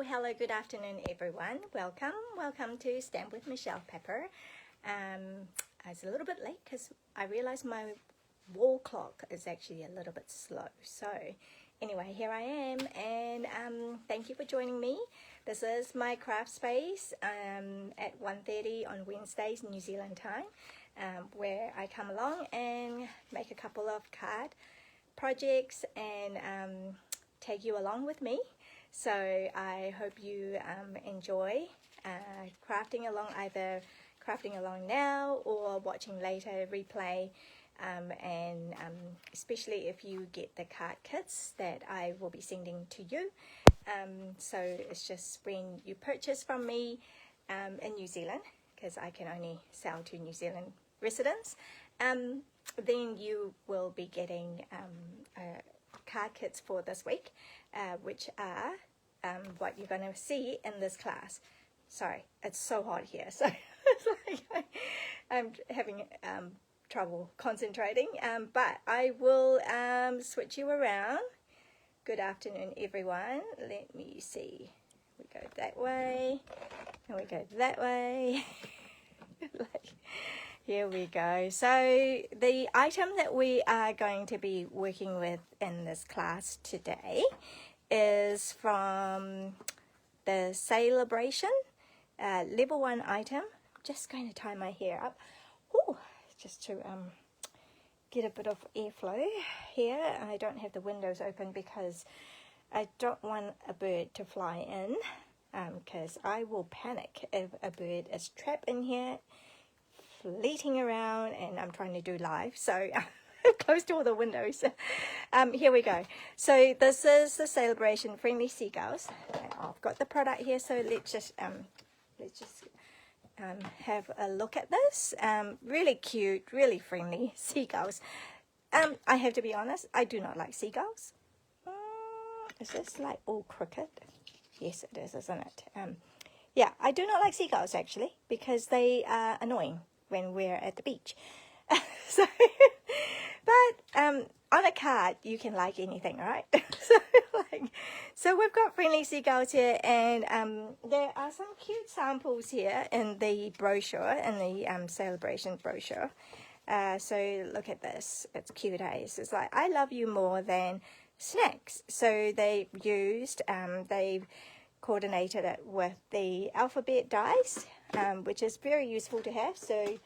Hello, good afternoon everyone. Welcome to Stamp with Michelle Pepper. I was a little bit late because I realized my wall clock is actually a little bit slow. So anyway, here I am, and thank you for joining me. This is my craft space at 1:30 on Wednesdays, New Zealand time, where I come along and make a couple of card projects and take you along with me. So I hope you enjoy crafting along, either crafting along now or watching later, replay, and especially if you get the card kits that I will be sending to you. So it's just when you purchase from me in New Zealand, because I can only sell to New Zealand residents, then you will be getting card kits for this week, which are what you're going to see in this class. Sorry, it's so hot here, so it's like I'm having trouble concentrating, but I will switch you around. Good afternoon everyone. Let me see, we go that way and we go that way. Here we go. So the item that we are going to be working with in this class today is from the Sale-a-bration level 1 item. I'm just going to tie my hair up. Ooh, just to get a bit of airflow here. I don't have the windows open because I don't want a bird to fly in, because I will panic if a bird is trapped in here fleeting around and I'm trying to do live. So close to all the windows. Here we go. So this is the Sale-a-bration Friendly Seagulls. I've got the product here, so let's just have a look at this. Really cute, really friendly seagulls. I have to be honest, I do not like seagulls. Is this like all crooked? Yes, it is, isn't it? Yeah, I do not like seagulls actually, because they are annoying when we're at the beach. So, but on a card you can like anything, right? So we've got Friendly Seagulls here, and there are some cute samples here in the brochure, in the Sale-a-bration brochure. So look at this, it's cute, eh? It's like, I love you more than snacks. So they used, they've coordinated it with the alphabet dies, which is very useful to have. So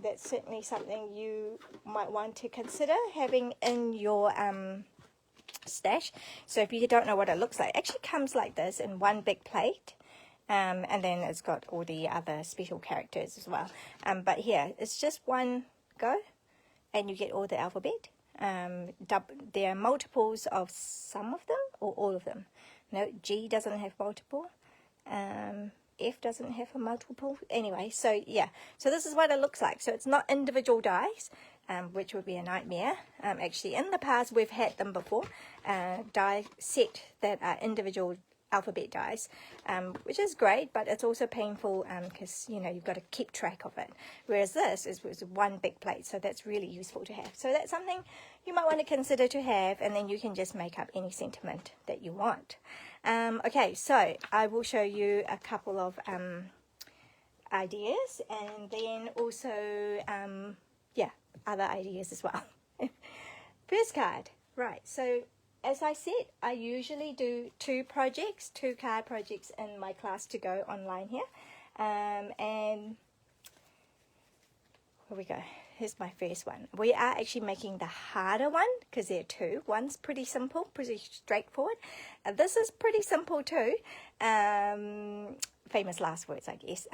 that's certainly something you might want to consider having in your stash. So if you don't know what it looks like, it actually comes like this in one big plate, and then it's got all the other special characters as well. But here it's just one go and you get all the alphabet. There are multiples of some of them or all of them. No, G doesn't have multiple. F doesn't have a multiple. Anyway, so yeah, so this is what it looks like. So it's not individual dies, which would be a nightmare. Actually, in the past we've had them before, die set that are individual alphabet dies, which is great, but it's also painful because you know you've got to keep track of it. Whereas this is one big plate, so that's really useful to have. So that's something you might want to consider to have, and then you can just make up any sentiment that you want. Okay, so I will show you a couple of ideas, and then also yeah, other ideas as well. First card, right? So as I said, I usually do two card projects in my class to go online here, and here we go. Here's my first one. We are actually making the harder one because there are two. One's pretty simple, pretty straightforward. This is pretty simple too. Famous last words, I guess.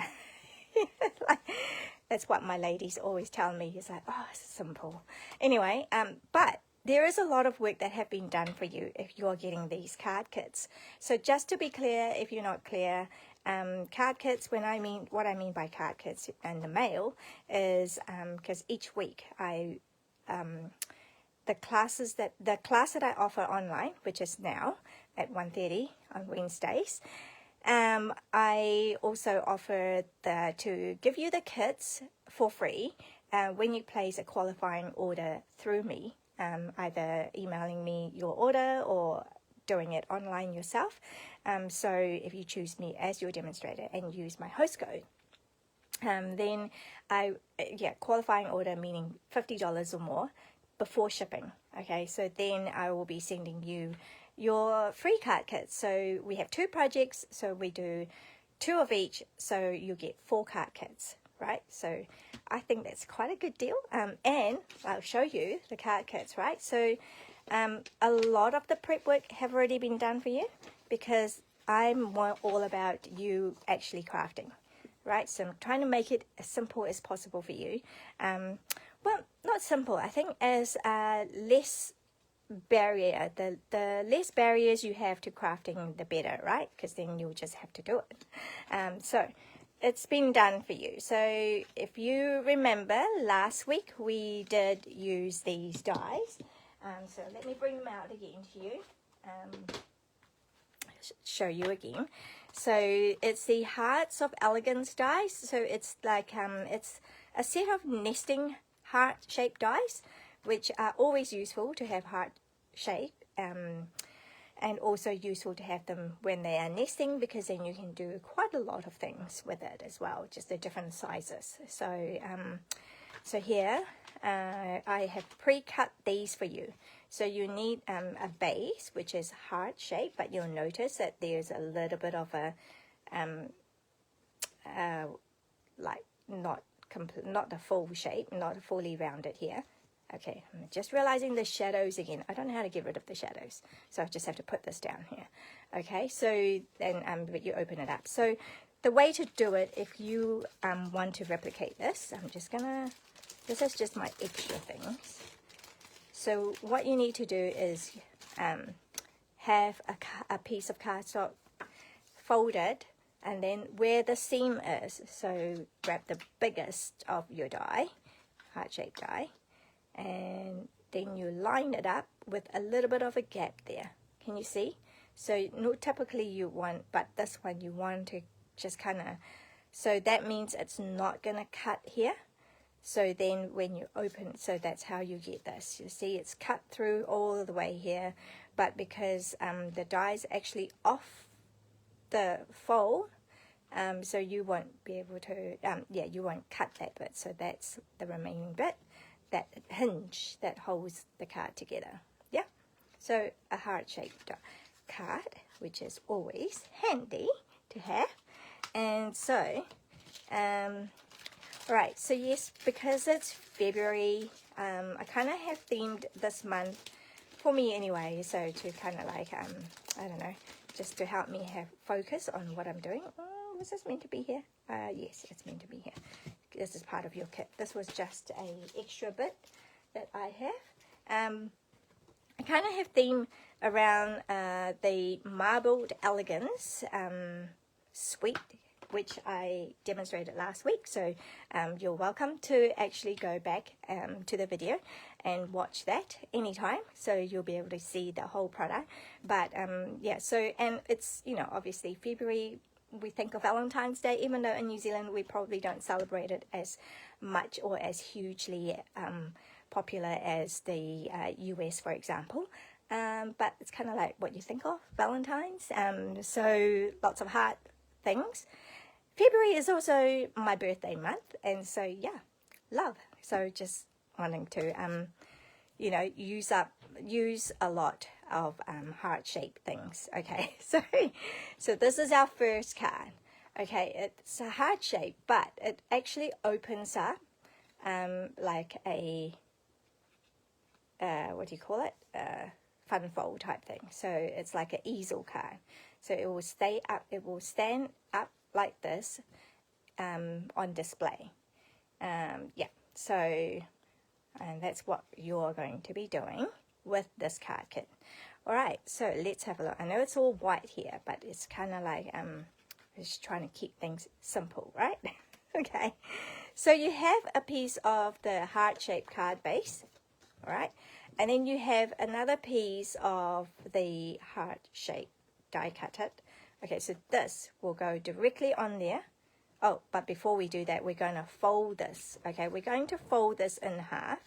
That's what my ladies always tell me. It's like, oh, it's simple. Anyway, but there is a lot of work that have been done for you if you're getting these card kits. So just to be clear, if you're not clear, card kits, what I mean by card kits in the mail is because each week the class that I offer online, which is now at 1:30 on Wednesdays, I also offer to give you the kits for free when you place a qualifying order through me, either emailing me your order or doing it online yourself. So if you choose me as your demonstrator and use my host code, then qualifying order, meaning $50 or more before shipping. Okay, so then I will be sending you your free card kits. So we have 2 projects, so we do 2 of each, so you get 4 card kits, right? So I think that's quite a good deal. And I'll show you the card kits, right? So a lot of the prep work have already been done for you, because I'm all about you actually crafting, right? So I'm trying to make it as simple as possible for you. Well, not simple. I think as less barrier, the less barriers you have to crafting, the better, right? Because then you'll just have to do it. So it's been done for you. So if you remember, last week we did use these dies. So let me bring them out again to you. Show you again. So it's the Hearts of Elegance dies. So it's like it's a set of nesting heart-shaped dies, which are always useful to have heart shape, and also useful to have them when they are nesting, because then you can do quite a lot of things with it as well, just the different sizes. So so here I have pre-cut these for you. So you need a base which is heart shaped, but you'll notice that there's a little bit of a like not the full shape, not fully rounded here. Okay, I'm just realizing the shadows again. I don't know how to get rid of the shadows, so I just have to put this down here. Okay, so then but you open it up. So the way to do it, if you want to replicate this, I'm just gonna, this is just my extra things. So what you need to do is have a piece of cardstock folded, and then where the seam is, so grab the biggest of your die, heart-shaped die, and then you line it up with a little bit of a gap there. Can you see? So no, typically you want, but this one you want to just kind of, so that means it's not going to cut here. So then when you open, so that's how you get this. You see it's cut through all the way here, but because the die is actually off the fold, so you won't be able to, you won't cut that bit. So that's the remaining bit, that hinge that holds the card together. Yeah, so a heart-shaped card, which is always handy to have. And so right, so yes, because it's February, I kind of have themed this month, for me anyway, so to kind of like I don't know, just to help me have focus on what I'm doing. Was this meant to be here? Yes, it's meant to be here. This is part of your kit. This was just a extra bit that I have. I kind of have theme around the Marbled Elegance suite, which I demonstrated last week. So you're welcome to actually go back to the video and watch that anytime, so you'll be able to see the whole product. But yeah, so, and it's, you know, obviously February, we think of Valentine's Day, even though in New Zealand we probably don't celebrate it as much or as hugely popular as the US, for example. But it's kind of like what you think of Valentine's. So lots of heart things. February is also my birthday month, and so yeah, love. So just wanting to you know, use a lot of heart-shaped things. Okay, so this is our first card. Okay, it's a heart shape, but it actually opens up like a what do you call it, fun fold type thing. So it's like an easel card, so it will stay up, it will stand up like this on display. Yeah, so, and that's what you're going to be doing with this card kit. All right, so let's have a look. I know it's all white here, but it's kind of like just trying to keep things simple, right? Okay, so you have a piece of the heart-shaped card base, all right, and then you have another piece of the heart-shaped die cut it. Okay, so this will go directly on there. Oh, but before we do that, we're going to fold this. Okay, we're going to fold this in half.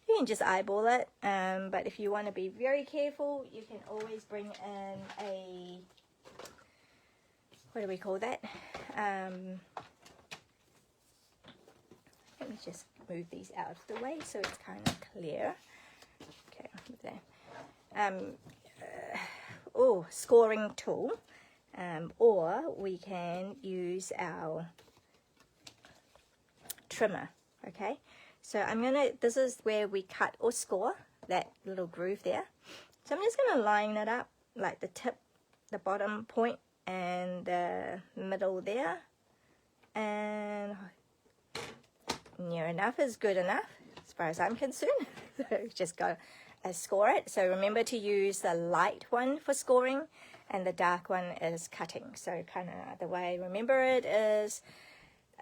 You can just eyeball it, but if you want to be very careful, you can always bring in a, what do we call that? Let me just move these out of the way so it's kind of clear. Okay, with that. Scoring tool, or we can use our trimmer. Okay, so this is where we cut or score that little groove there. So I'm just gonna line it up like the tip, the bottom point, and the middle there, and near enough is good enough as far as I'm concerned. So just go score it. So remember to use the light one for scoring, and the dark one is cutting. So kind of the way I remember it is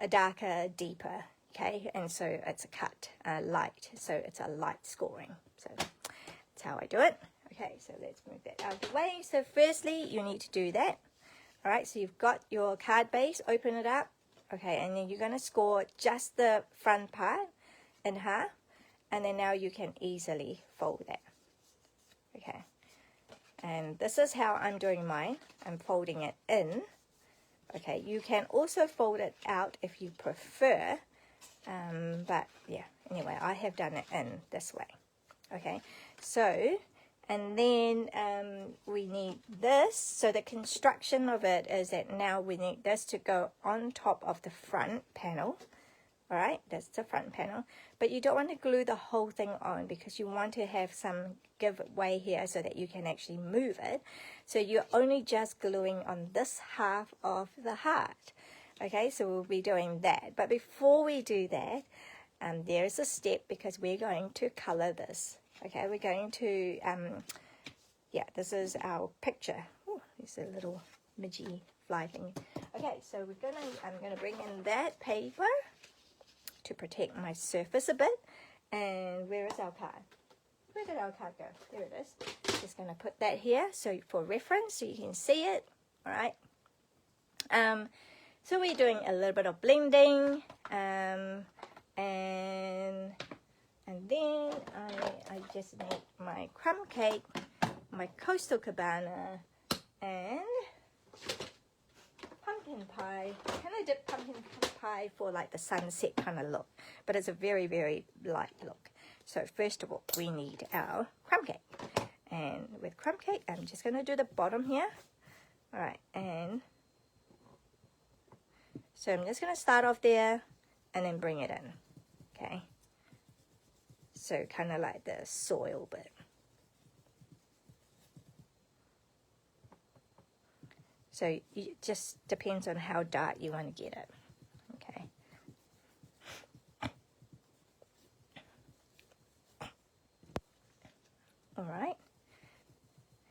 a darker, deeper. Okay, and so it's a cut, light. So it's a light scoring. So that's how I do it. Okay, so let's move that out of the way. So firstly, you need to do that. All right, so you've got your card base, open it up. Okay, and then you're going to score just the front part in half, and then now you can easily fold that. Okay, and this is how I'm doing mine. I'm folding it in. Okay, you can also fold it out if you prefer, but yeah, anyway, I have done it in this way. Okay, so, and then we need this. So the construction of it is that now we need this to go on top of the front panel. All right, that's the front panel. But you don't want to glue the whole thing on, because you want to have some give way here so that you can actually move it. So you're only just gluing on this half of the heart. Okay, so we'll be doing that. But before we do that, there's a step, because we're going to color this. Okay, we're going to, yeah, this is our picture. Ooh, there's a little midgy fly thing. Okay, so I'm gonna bring in that paper to protect my surface a bit. And where is our card? Where did our card go? There it is. Just gonna put that here so for reference, so you can see it. All right. So we're doing a little bit of blending, and then I just make my crumb cake, my coastal cabana, and pumpkin pie. Kind of dip pumpkin pie for like the sunset kind of look, but it's a very, very light look. So first of all, we need our crumb cake, and with crumb cake, I'm just going to do the bottom here. All right, and so I'm just going to start off there and then bring it in. Okay, so kind of like the soil bit. So it just depends on how dark you want to get it. Okay. All right.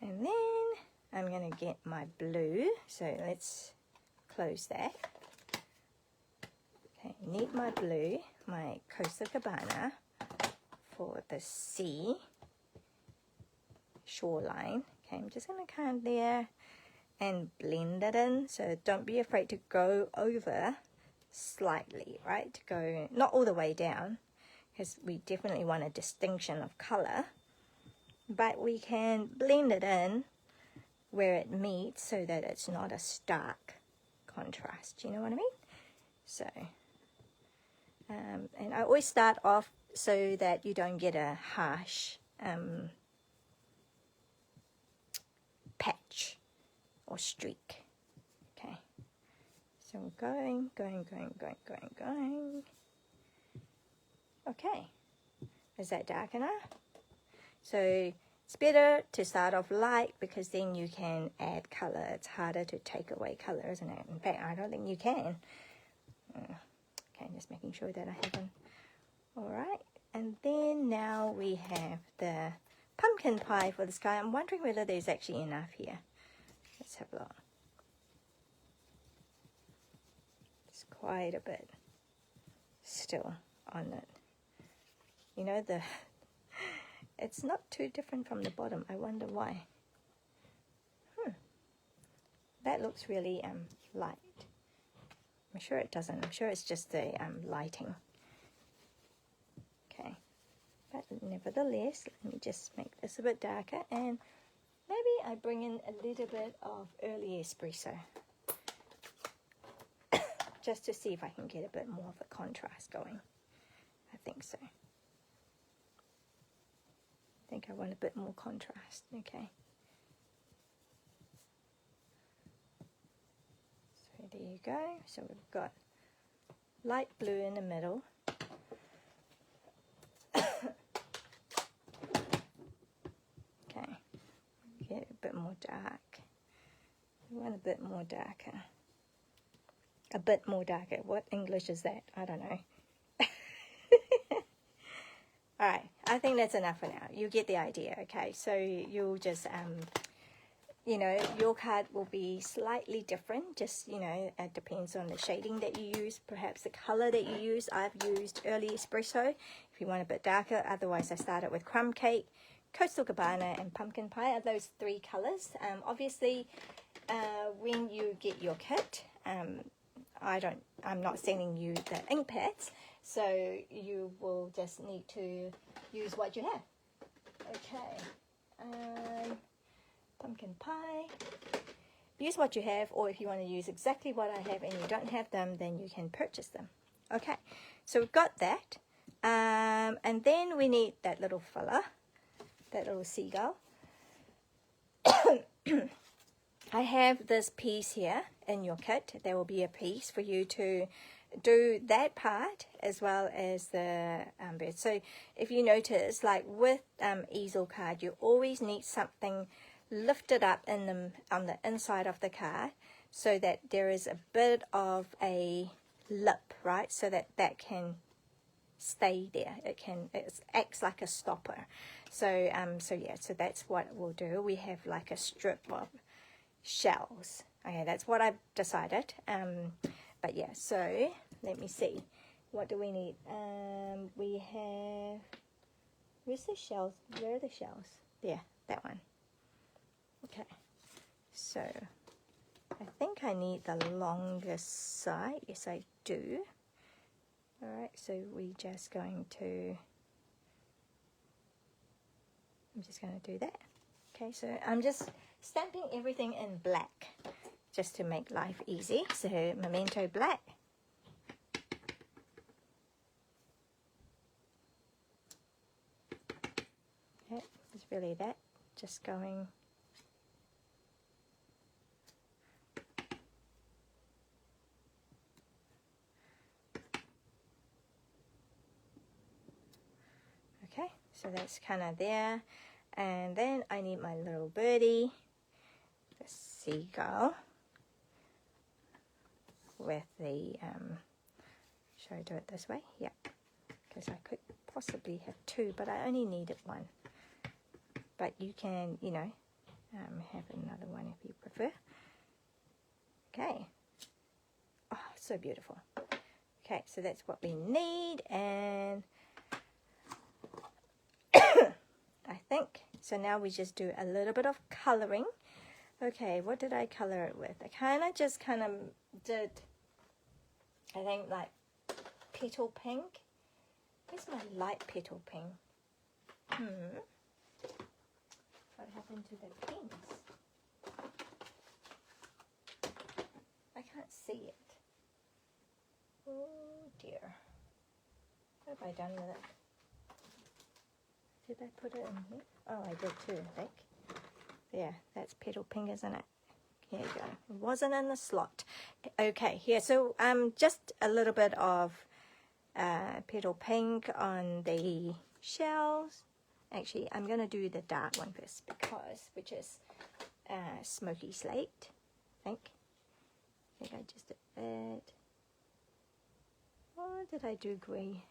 And then I'm going to get my blue. So let's close that. Okay, need my blue, my Coastal Cabana for the sea shoreline. Okay, I'm just going to come there and blend it in. So don't be afraid to go over slightly, right? To go not all the way down, because we definitely want a distinction of color, but we can blend it in where it meets so that it's not a stark contrast. You know what I mean? So and I always start off so that you don't get a harsh patch or streak. Okay, so we're going. Okay, is that dark enough? So it's better to start off light, because then you can add color. It's harder to take away color, isn't it? In fact, I don't think you can. Okay, just making sure that I haven't. All right, and then now we have the pumpkin pie for the sky. I'm wondering whether there's actually enough here. Let's have a look. It's quite a bit still on it. You know, it's not too different from the bottom. I wonder why. That looks really light. I'm sure it doesn't. I'm sure it's just the lighting. Okay, But nevertheless, let me just make this a bit darker, and maybe I bring in a little bit of early espresso just to see if I can get a bit more of a contrast going. I think so. I think I want a bit more contrast. Okay. So there you go. So we've got light blue in the middle. Okay. Get a bit more dark. We want a bit more darker. A bit more darker. What English is that? I don't know. Alright, I think that's enough for now. You get the idea, okay? So you'll just, you know, your card will be slightly different. Just, you know, it depends on the shading that you use, perhaps the color that you use. I've used early espresso if you want a bit darker. Otherwise, I started with crumb cake, coastal cabana, and pumpkin pie are those three colors. Obviously, when you get your kit, I'm not sending you the ink pads, so you will just need to use what you have. Okay, pumpkin pie. Use what you have, or if you want to use exactly what I have and you don't have them, then you can purchase them. Okay, so we've got that, and then we need that little fella, that little seagull. I have this piece here in your kit. There will be a piece for you to do that part as well as the bird. So if you notice, like with easel card, you always need something lifted up in the on the inside of the card so that there is a bit of a lip, right? So that that can stay there. It acts like a stopper. So so that's what we'll do. We have like a strip of shells. Okay, that's what I've decided. But yeah, so let me see. What do we need? We have, where's the shells? Where are the shells? There, that one. Okay, so I think I need the longest side. Yes, I do. Alright, so we're just going to, I'm just going to do that. Okay, so I'm just stamping everything in black just to make life easy. So Memento black. Okay, it's really that. Just going. Okay, so that's kind of there. And then I need my little birdie, the seagull, with the, should I do it this way? Yeah, because I could possibly have two, but I only needed one. But you can, you know, have another one if you prefer. Okay. Oh, so beautiful. Okay, so that's what we need, and I think, so now we just do a little bit of coloring. Okay, what did I color it with? I kind of did, I think, like petal pink. Where's my light petal pink? What happened to the pinks? I can't see it. Oh dear. What have I done with it? Did I put it in here? Oh, I did too, I think. Yeah, that's petal pink, isn't it? Here you go. It wasn't in the slot. Okay, here. So just a little bit of petal pink on the shells. Actually, I'm going to do the dark one first, because, which is smoky slate, I think. I think I just did that. Or did I do grey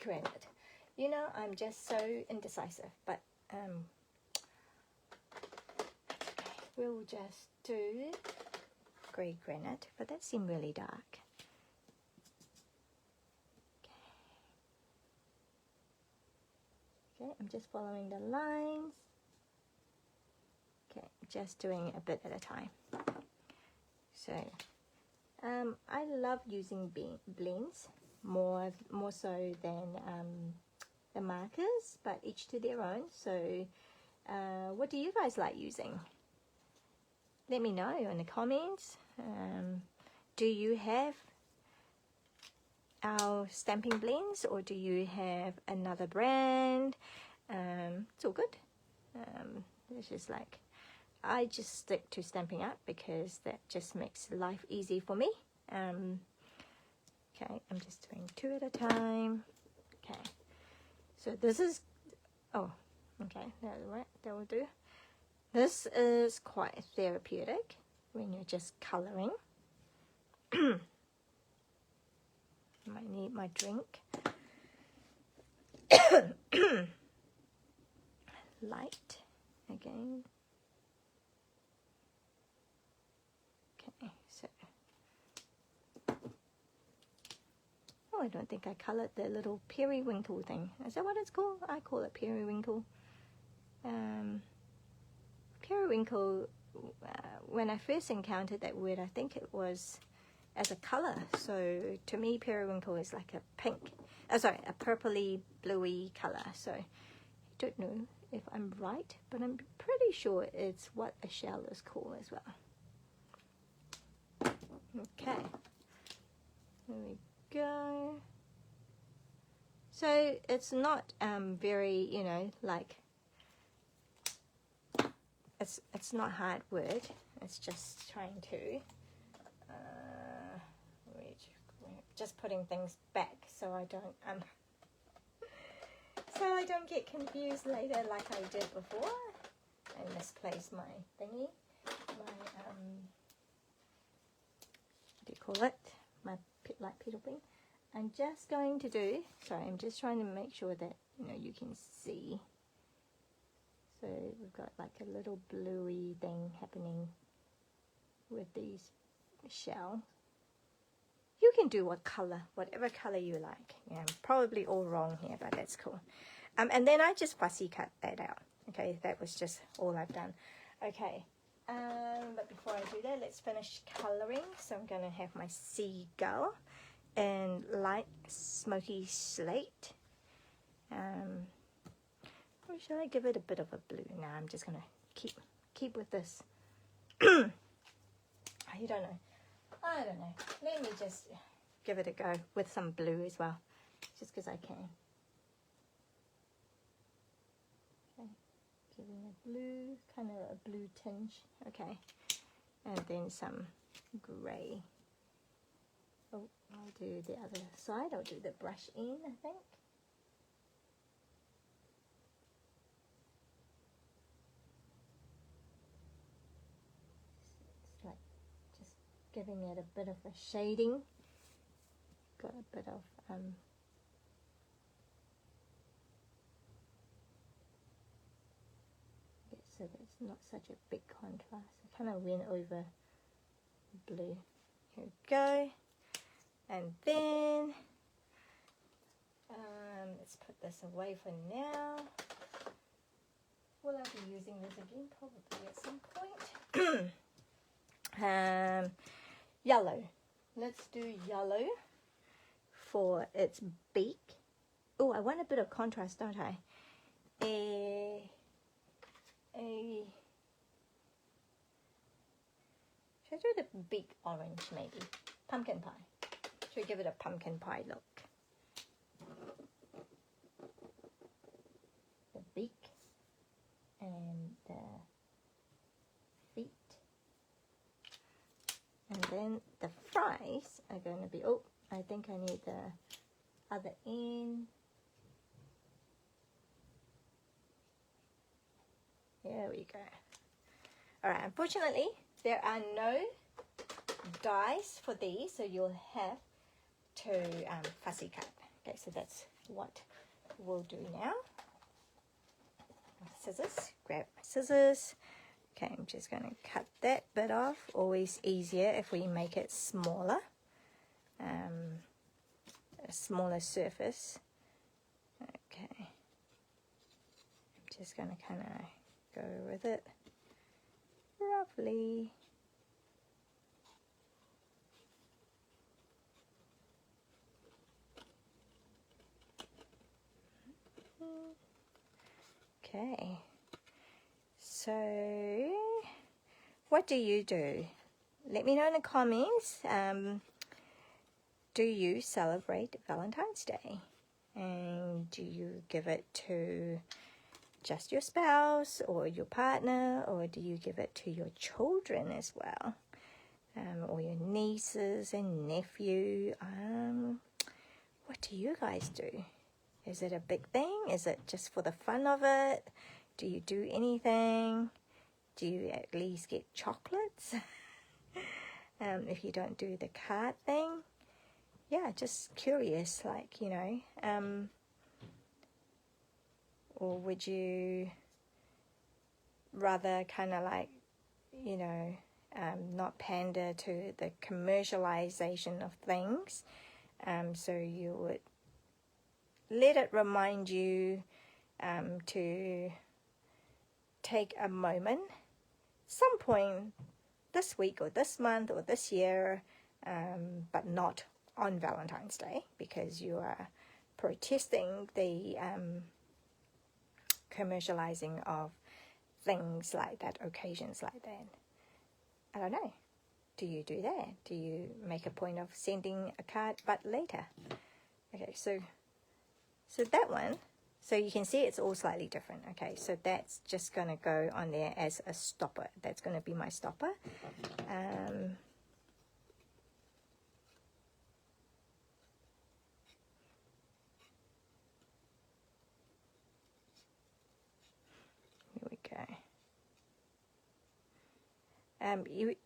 granite? You know, I'm just so indecisive, but we'll just do grey granite, but that seemed really dark. Okay, I'm just following the lines. Okay, just doing a bit at a time. So, I love using blends more so than the markers, but each to their own. So what do you guys like using? Let me know in the comments. Do you have our stamping blends, or do you have another brand? It's all good. It's just like, I just stick to Stampin' Up because that just makes life easy for me. Okay, I'm just doing 2 at a time. Okay, so this is, oh, okay, that will do. This is quite therapeutic when you're just coloring. Might need my drink. Light again. Okay, so, oh, I don't think I colored the little periwinkle thing. Is that what it's called? I call it periwinkle. Periwinkle, when I first encountered that word, I think it was as a color. So to me, periwinkle is like a pink, sorry, a purpley bluey color. So I don't know if I'm right, but I'm pretty sure it's what a shell is called as well. Okay, there we go. So it's not very, you know, like, it's not hard work. It's just trying to just putting things back so I don't get confused later like I did before and misplace my thingy, my what do you call it, my light petal pen. I'm just going to do, sorry, I'm just trying to make sure that, you know, you can see. So we've got like a little bluey thing happening with these shells. You can do whatever color you like. Yeah, I'm probably all wrong here, but that's cool. And then I just fussy cut that out. Okay, that was just all I've done. Okay, but before I do that, let's finish coloring. So I'm gonna have my seagull in light smoky slate. Or shall I give it a bit of a blue? Now I'm just gonna keep with this. I don't know. Let me just give it a go with some blue as well, just because I can. Okay, giving a blue, kind of a blue tinge. Okay, and then some grey. Oh, I'll do the other side. I'll do the brush in, I think. It's like just giving it a bit of a shading. Got a bit of so it's not such a big contrast. I kind of went over blue. Here we go. And then let's put this away for now. Will I be using this again? Probably at some point. Yellow. Let's do yellow for its beak. Oh, I want a bit of contrast, don't I? Should I do the beak orange maybe? Pumpkin pie. Should we give it a pumpkin pie look? The beak and the feet. And then the fries are going to be, oh, I think I need the other end. There we go. Alright, unfortunately, there are no dies for these, so you'll have to fussy cut. Okay, so that's what we'll do now. Scissors, grab my scissors. Okay, I'm just going to cut that bit off. Always easier if we make it smaller. A smaller surface. Okay. I'm just going to kind of go with it roughly. Okay, so what do you do? Let me know in the comments. Do you celebrate Valentine's Day? And do you give it to just your spouse or your partner, or do you give it to your children as well? Or your nieces and nephew? What do you guys do? Is it a big thing? Is it just for the fun of it? Do you do anything? Do you at least get chocolates? If you don't do the card thing, yeah, just curious, like, you know, or would you rather kind of like, you know, not pander to the commercialization of things, so you would let it remind you to take a moment, some point this week or this month or this year, but not on Valentine's Day, because you are protesting the commercializing of things like that, occasions like that. I don't know. Do you do that? Do you make a point of sending a card but later? Okay, so that one, so you can see it's all slightly different. Okay, so that's just going to go on there as a stopper. That's going to be my stopper. Here we go.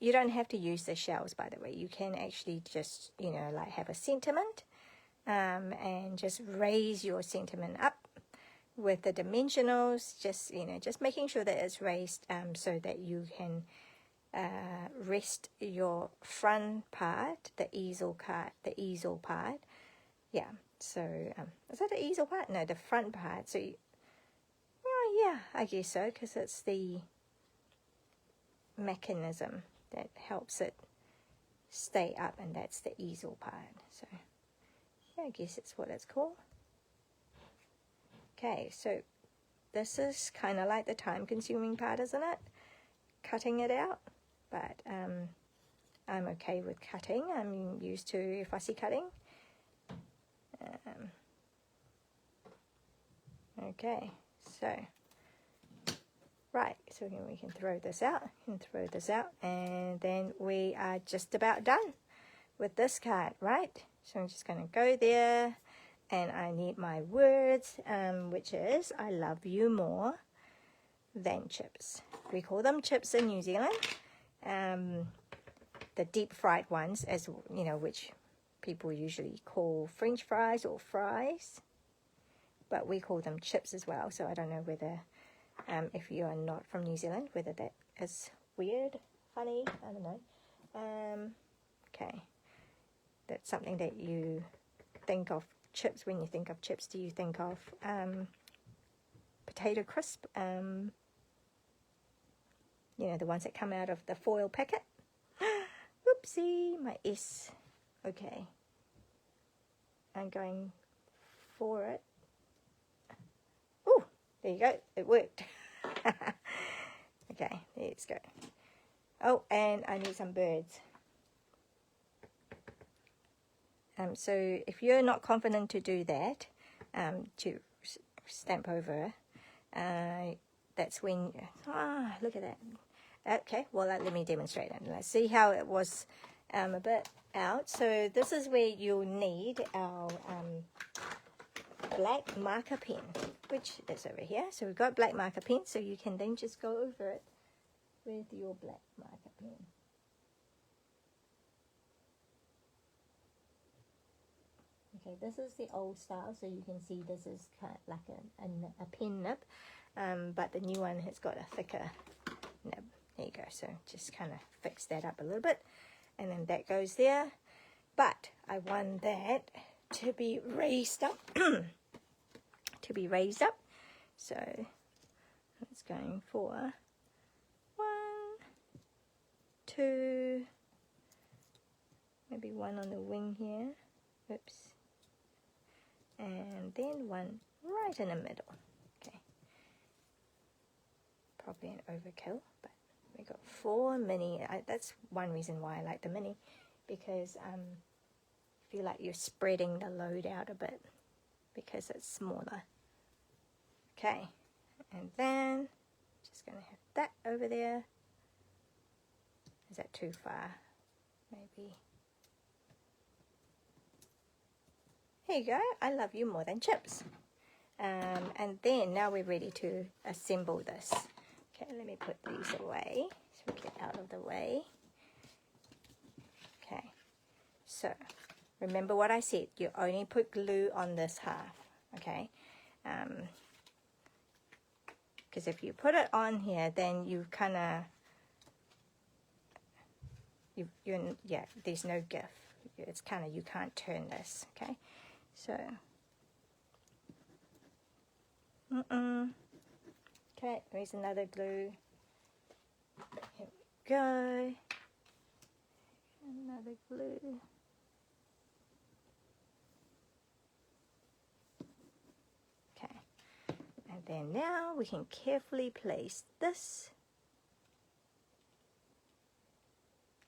You don't have to use the shells, by the way. You can actually just, you know, like have a sentiment, and just raise your sentiment up with the dimensionals, just, you know, just making sure that it's raised, so that you can rest your front part, the easel part. Yeah, so is that the easel part? No, the front part. So oh yeah, I guess so, because it's the mechanism that helps it stay up, and that's the easel part. So yeah, I guess it's what it's called. Okay, so this is kind of like the time-consuming part, isn't it? Cutting it out, but I'm okay with cutting. I'm used to fussy cutting. Okay, so right, so we can throw this out and then we are just about done with this card, right? So I'm just going to go there, and I need my words, which is I love you more than chips. We call them chips in New Zealand. The deep fried ones, as you know, which people usually call French fries or fries, but we call them chips as well. So I don't know whether, if you are not from New Zealand, whether that is weird, funny, I don't know. Okay, that's something that you think of chips. When you think of chips, do you think of potato crisp? You know, the ones that come out of the foil packet. Whoopsie, my S. Okay, I'm going for it. Oh, there you go, it worked. Okay, let's go. Oh, and I need some birds. So if you're not confident to do that, to stamp over, that's when, look at that. Okay, well, let me demonstrate it. Let's see how it was a bit out. So this is where you'll need our black marker pen, which is over here. So we've got black marker pen, so you can then just go over it with your black marker pen. Okay, this is the old style, so you can see this is kind of like a pen nib, but the new one has got a thicker nib. There you go, so just kind of fix that up a little bit, and then that goes there. But I want that to be raised up, so it's going for 1, 2, maybe one on the wing here, oops, and then 1, right in the middle. Okay, probably an overkill, but we got 4 mini. That's one reason why I like the mini, because I feel like you're spreading the load out a bit because it's smaller. Okay, and then just going to have that over there. Is that too far? Maybe. Here you go. I love you more than chips. And then now we're ready to assemble this. Okay, let me put these away so we get out of the way. Okay, so remember what I said. You only put glue on this half. Okay, because if you put it on here, then you kind of yeah, there's no give. It's kind of, you can't turn this. Okay, so okay, there's another glue. Here we go. Another glue. Okay, and then now we can carefully place this,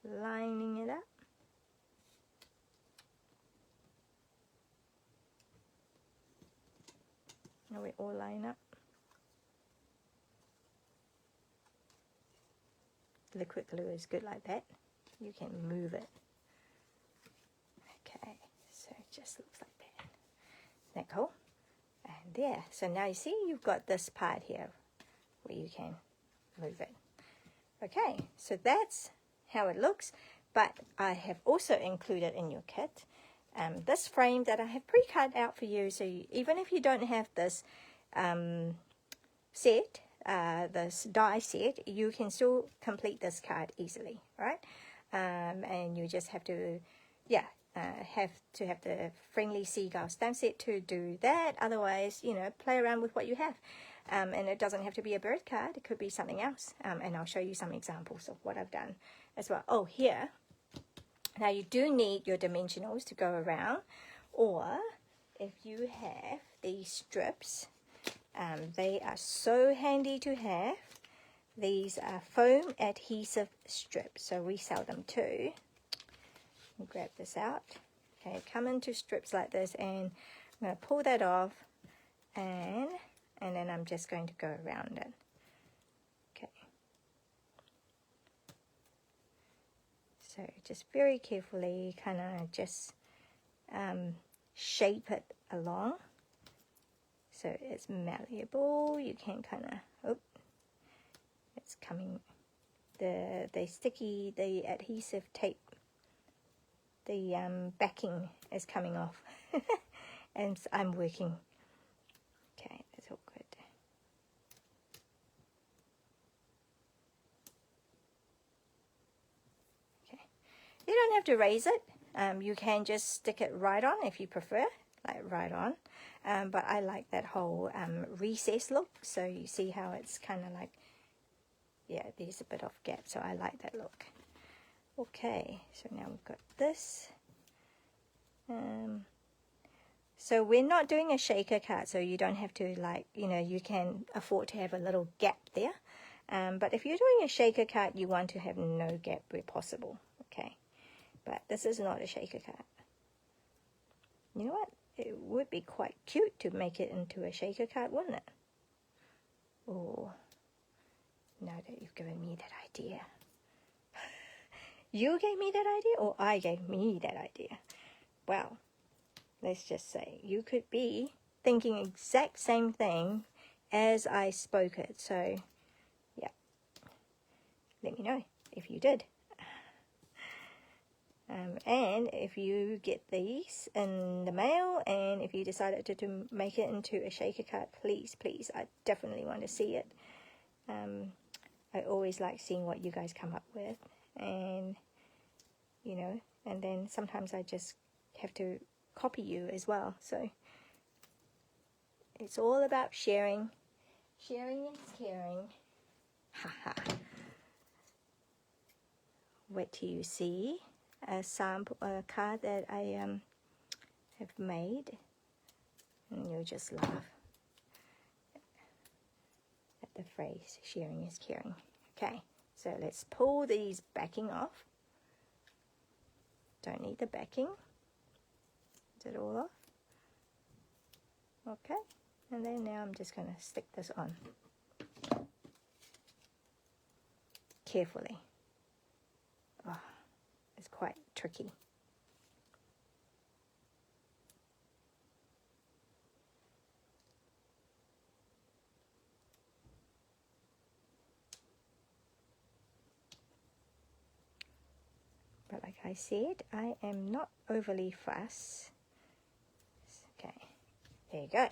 lining it up. Now we all line up. Liquid glue is good like that. You can move it. Okay, so it just looks like that. Isn't that cool? And there. So now you see you've got this part here where you can move it. Okay, so that's how it looks. But I have also included in your kit this frame that I have pre-cut out for you. So even if you don't have this set, this die set, you can still complete this card easily, right? And you just have to, yeah, have the Friendly Seagulls stamp set to do that. Otherwise, you know, play around with what you have. And it doesn't have to be a bird card. It could be something else. And I'll show you some examples of what I've done as well. Oh, here. Now, you do need your dimensionals to go around. Or if you have these strips, they are so handy to have. These are foam adhesive strips. So we sell them too. Grab this out. Okay, come into strips like this, and I'm going to pull that off, and then I'm just going to go around it. Okay. So just very carefully kind of just shape it along so it's malleable. You can kind of, oh, it's coming, the adhesive tape, the backing is coming off and I'm working. Okay, that's all good. Okay, you don't have to raise it. You can just stick it right on if you prefer, like right on. But I like that whole recess look. So you see how it's kind of like, yeah, there's a bit of gap. So I like that look. Okay, so now we've got this. So we're not doing a shaker card, so you don't have to, like, you know, you can afford to have a little gap there. But if you're doing a shaker card, you want to have no gap where possible. Okay, but this is not a shaker card. You know what? It would be quite cute to make it into a shaker card, wouldn't it? Oh, now that you've given me that idea. You gave me that idea, or I gave me that idea? Well, let's just say you could be thinking exact same thing as I spoke it. So, yeah, let me know if you did. And if you get these in the mail, and if you decided to make it into a shaker card, please, please, I definitely want to see it. I always like seeing what you guys come up with, and, you know, and then sometimes I just have to copy you as well. So it's all about sharing. Sharing is caring. Haha. Wait till you see a sample, a card that I have made, and you'll just laugh. the phrase, sharing is caring. Okay, so let's pull these backing off. Don't need the backing. Is it all off? Okay, and then now I'm just going to stick this on carefully. Oh, it's quite tricky. But like I said, I am not overly fussed. Okay, there you go.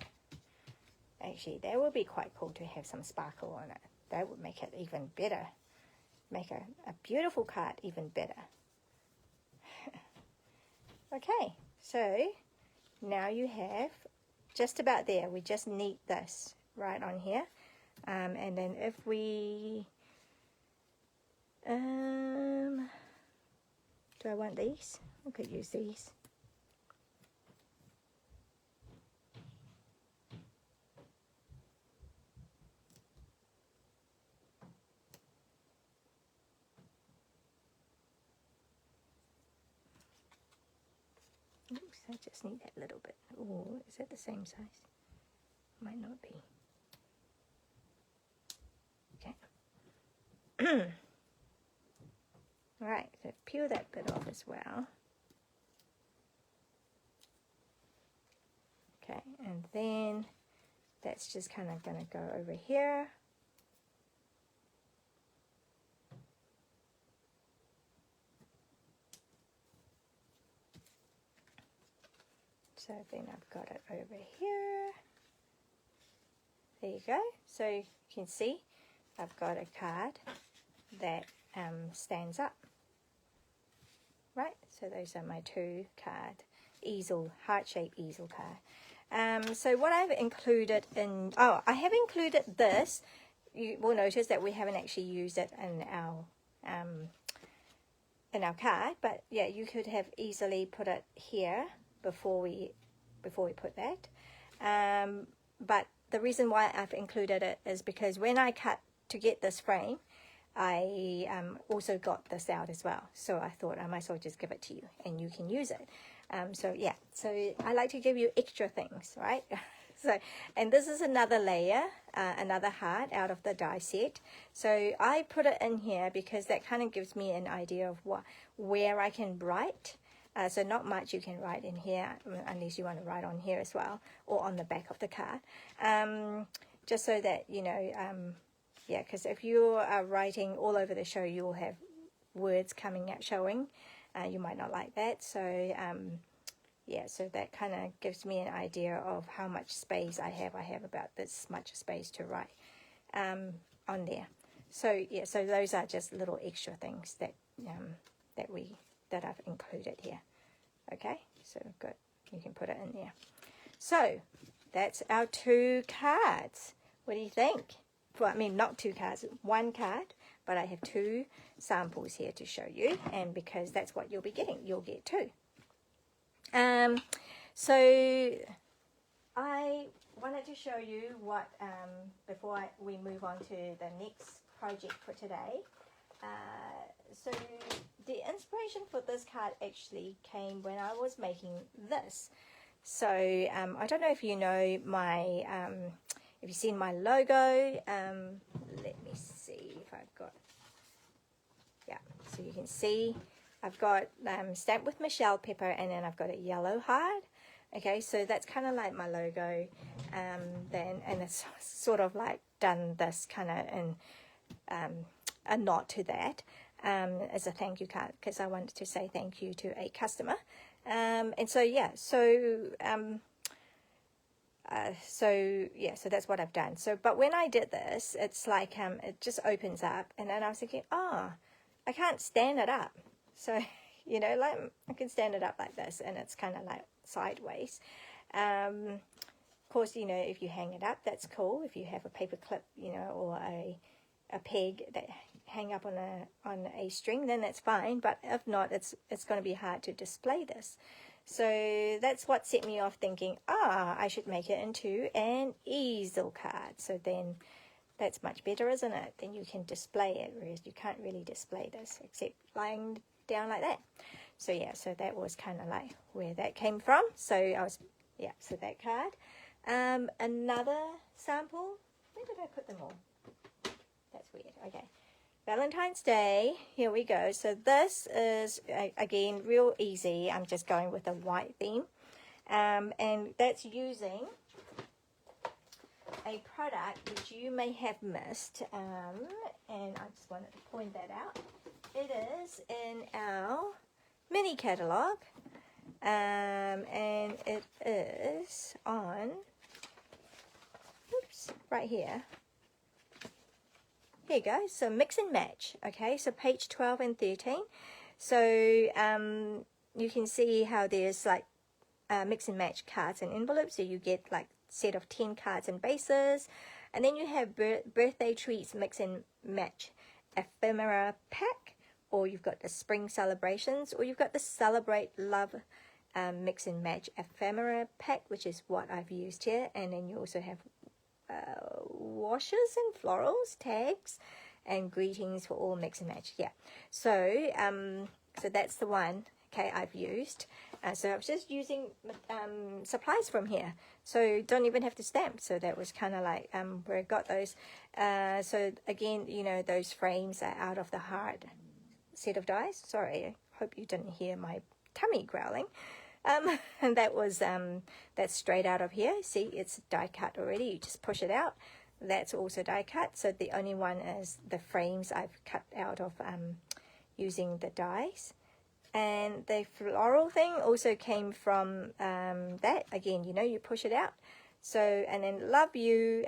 Actually, that would be quite cool to have some sparkle on it. That would make it even better. Make a beautiful card even better. Okay, so now you have just about there. We just need this right on here. And then if we... do I want these? I could use these. Oops, I just need that little bit. Oh, is that the same size? Might not be. Okay. Alright, so peel that bit off as well. Okay, and then that's just kind of going to go over here. So then I've got it over here. There you go. So you can see I've got a card that stands up. Right, so those are my two card easel, heart-shaped easel card. So what I've included in, I have included this. You will notice that we haven't actually used it in our card, but yeah, you could have easily put it here before we put that. But the reason why I've included it is because when I cut to get this frame, I also got this out as well. So I thought I might as well just give it to you and you can use it. So yeah, so I like to give you extra things, right? So, and this is another layer, another heart out of the die set. So I put it in here because that kind of gives me an idea of where I can write. So not much you can write in here unless you want to write on here as well or on the back of the card. Just so that, you know, yeah, because if you are writing all over the show, you will have words coming out showing. You might not like that. So, yeah, so that kind of gives me an idea of how much space I have. I have about this much space to write on there. So, yeah, so those are just little extra things that that I've included here. Okay, so good. You can put it in there. So, that's our two cards. What do you think? Well, I mean, not two cards, one card, but I have two samples here to show you, and because that's what you'll be getting, you'll get two. So I wanted to show you what, before we move on to the next project for today. So the inspiration for this card actually came when I was making this. So I don't know if you know my, if you've seen my logo, let me see if I've got, yeah, so you can see I've got stamped with Michelle pepper, and then I've got a yellow heart. Okay, so that's kind of like my logo, then, and it's sort of like done this kind of in a nod to that as a thank you card, because I wanted to say thank you to a customer. And so yeah, so so that's what I've done. So, but when I did this, it's like it just opens up, and then I was thinking, I can't stand it up. So, you know, like I can stand it up like this, and it's kind of like sideways. Of course, you know, if you hang it up, that's cool. If you have a paper clip, you know, or a peg that hang up on a string, then that's fine. But if not, it's going to be hard to display this. So that's what set me off thinking, I should make it into an easel card. So then That's much better, isn't it? Then you can display it, whereas you can't really display this except lying down like that. So yeah, so that was kind of like where that came from. So I was, yeah, so that card. Another sample. Where did I put them all? That's weird. Okay. Valentine's Day. Here we go. So this is, again, real easy. I'm just going with a white theme. And that's using a product which you may have missed. And I just wanted to point that out. It is in our mini catalog. And it is on, oops, right here. Here you go. So mix and match. Okay, so page 12 and 13. So you can see how there's like mix and match cards and envelopes. So you get like set of 10 cards and bases. And then you have birthday treats mix and match ephemera pack. Or you've got the spring celebrations. Or you've got the celebrate love mix and match ephemera pack, which is what I've used here. And then you also have washes and florals, tags, and greetings for all mix and match. Yeah, so so that's the one, okay, I've used. So I was just using supplies from here, so don't even have to stamp. So that was kind of like where I got those. So again, you know, those frames are out of the hard set of dies. Sorry, I hope you didn't hear my tummy growling. And that was that's straight out of here. See, it's die cut already. You just push it out. That's also die cut. So the only one is the frames I've cut out of using the dies. And the floral thing also came from that. Again, you know, you push it out. So, and then Love You,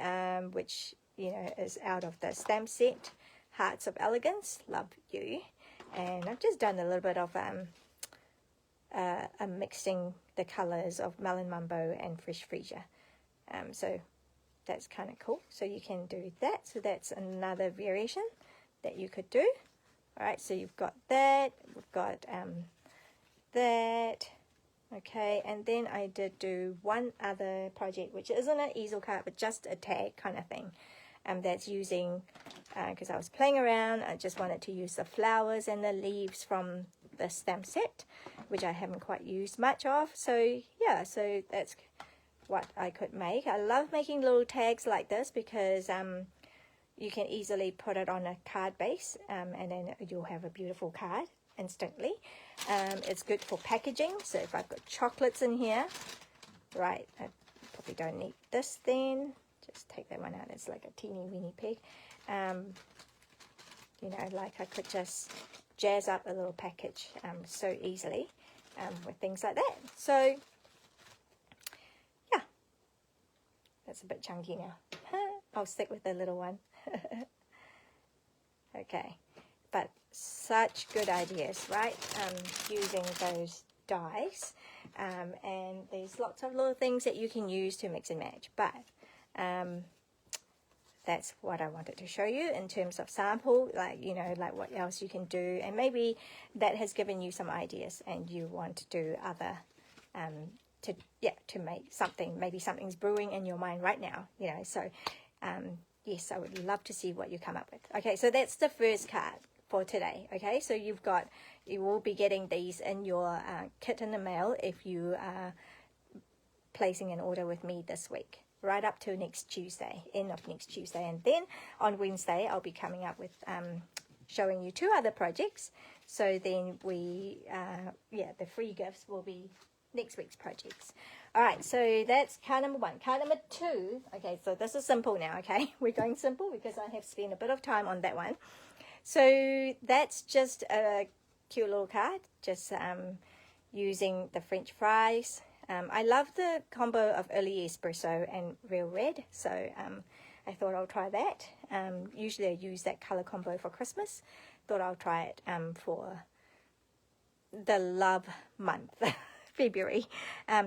which, you know, is out of the stamp set. Hearts of Elegance, Love You. And I've just done a little bit of I'm mixing the colors of Melon Mumbo and Fresh Freesia. So that's kind of cool. So you can do that. So that's another variation that you could do. All right, so you've got that. We've got that. Okay, and then I did do one other project, which isn't an easel card, but just a tag kind of thing. That's using, because I was playing around, I just wanted to use the flowers and the leaves from the stamp set, which I haven't quite used much of. So yeah, so that's what I could make. I love making little tags like this because you can easily put it on a card base, and then you'll have a beautiful card instantly. It's good for packaging. So if I've got chocolates in here, right, I probably don't need this then. Just take that one out. It's like a teeny weeny pig. You know, like I could just jazz up a little package so easily with things like that. So yeah, that's a bit chunky now. I'll stick with the little one. Okay, but such good ideas, right? Using those dies, and there's lots of little things that you can use to mix and match, but that's what I wanted to show you in terms of sample, like, you know, like what else you can do, and maybe that has given you some ideas and you want to do other to make something, maybe something's brewing in your mind right now, you know. So yes, I would love to see what you come up with. Okay, so that's the first card for today. Okay, so you will be getting these in your kit in the mail if you are placing an order with me this week, right up to next Tuesday, end of next Tuesday. And then on Wednesday, I'll be coming up with showing you 2 other projects. So then the free gifts will be next week's projects. All right, so that's card number 1. Card number 2, okay, so this is simple now, okay? We're going simple because I have spent a bit of time on that one. So that's just a cute little card, just using the French fries. I love the combo of early espresso and real red, so I thought I'll try that. Usually I use that color combo for Christmas. Thought I'll try it for the love month, February.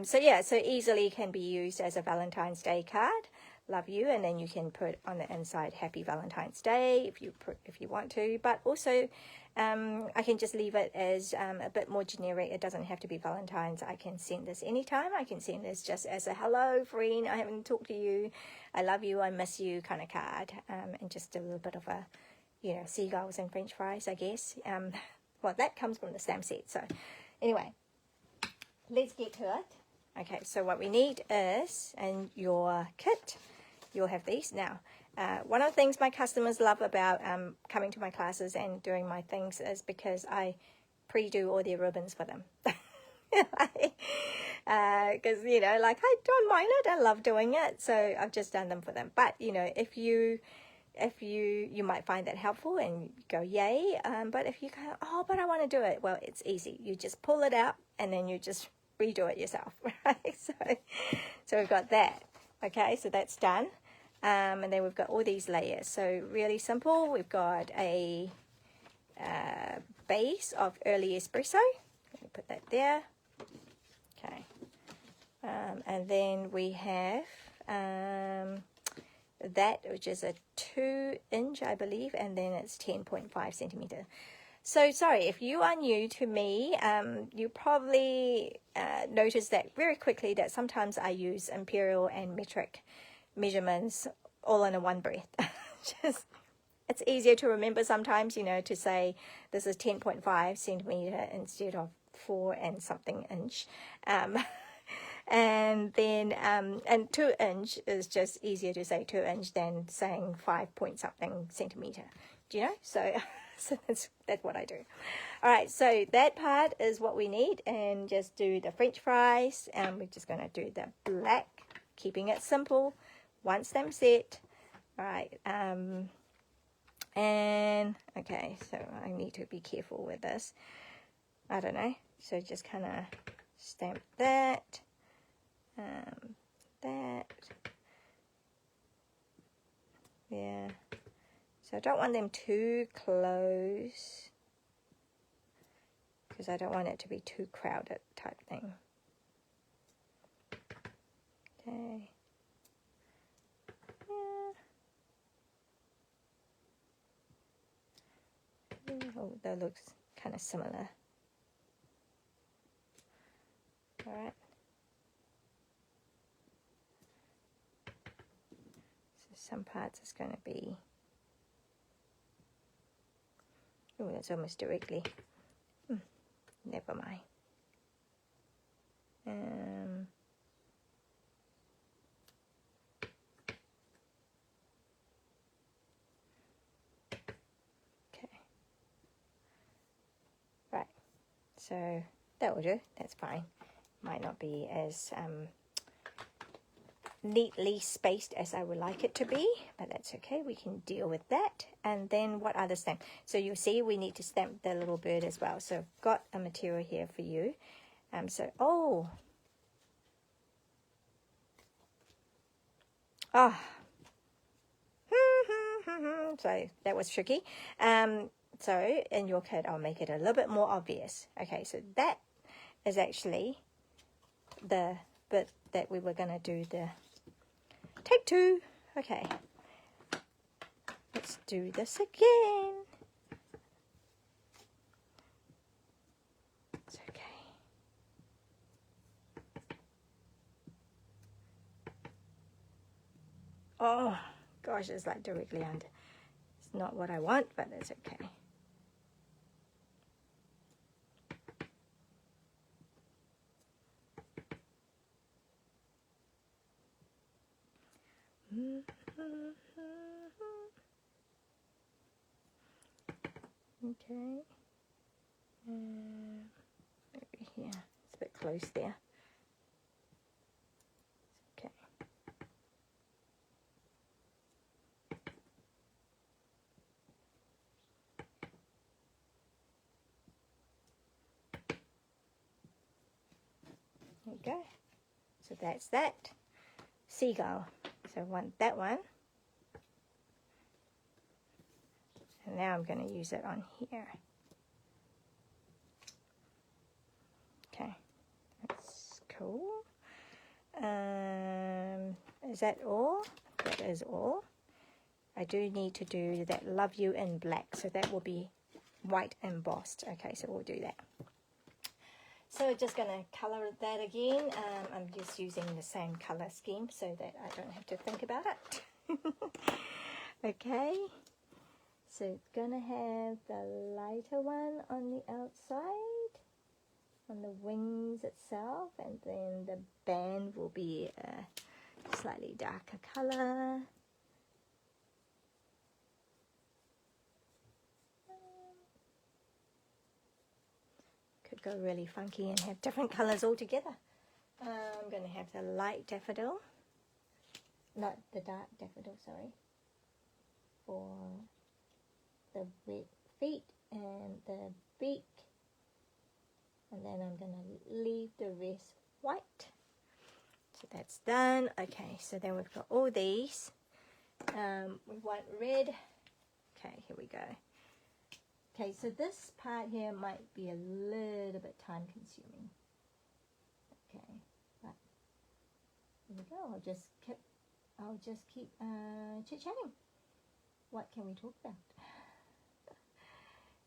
So yeah, so easily can be used as a Valentine's Day card. love you, and then you can put on the inside Happy Valentine's Day if you want to. But also I can just leave it as a bit more generic. It doesn't have to be Valentine's. I can send this anytime. I can send this just as a hello friend, I haven't talked to you, I love you, I miss you kind of card, and just a little bit of a, you know, seagulls and french fries, I guess. Well, that comes from the stamp set. So anyway, let's get to it. Okay, so what we need is, in your kit, you'll have these. Now, one of the things my customers love about coming to my classes and doing my things is because I pre-do all their ribbons for them. Because, you know, like, I don't mind it. I love doing it. So I've just done them for them. But, you know, if you might find that helpful and go, yay. But if you go, oh, but I want to do it. Well, it's easy. You just pull it out and then you just redo it yourself, right? So we've got that. Okay, so that's done. And then we've got all these layers. So really simple. We've got a base of early espresso. Let me put that there. Okay. And then we have that, which is a 2-inch, I believe, and then it's 10.5 centimeter. So sorry, if you are new to me, you probably notice that very quickly that sometimes I use imperial and metric measurements all in a one breath. It's easier to remember sometimes, you know, to say this is 10.5 centimeter instead of 4 and something inch. And then and 2-inch is just easier to say 2-inch than saying 5 point something centimeter. Do you know? So that's what I do. All right, so that part is what we need, and just do the french fries, and we're just going to do the black, keeping it simple, one stamp set. All right, and okay, so I need to be careful with this. I don't know, so just kind of stamp that, that, yeah. So I don't want them too close because I don't want it to be too crowded type thing. Okay. Yeah. Oh, that looks kind of similar. All right. So some parts is going to be. Oh, that's almost directly. Never mind. Okay. Right. So that will do. That's fine. Might not be as neatly spaced as I would like it to be, but that's okay. We can deal with that. And then what other stamp? So you'll see we need to stamp the little bird as well. So I've got a material here for you. So so that was tricky. So in your kit, I'll make it a little bit more obvious. Okay, so that is actually the bit that we were going to do the take 2. Okay, let's do this again. It's okay. Oh gosh, it's like directly under. It's not what I want, but it's okay. Okay. Maybe here. It's a bit close there. Okay. There you go. So that's that. Seagull. So I want that one. And now I'm going to use it on here. Okay. That's cool. Is that all? that is all. I do need to do that love you in black, so that will be white embossed. Okay, so we'll do that. So just going to color that again. I'm just using the same color scheme so that I don't have to think about it. Okay, so it's going to have the lighter one on the outside, on the wings itself, and then the band will be a slightly darker color. Could go really funky and have different colors altogether. I'm going to have the light daffodil, not the dark daffodil, sorry, for the red feet and the beak, and then I'm going to leave the rest white. So that's done. Okay, so then we've got all these. We want red. Okay, here we go. Okay, so this part here might be a little bit time consuming. Okay, but here we go. I'll just keep chit-chatting. What can we talk about?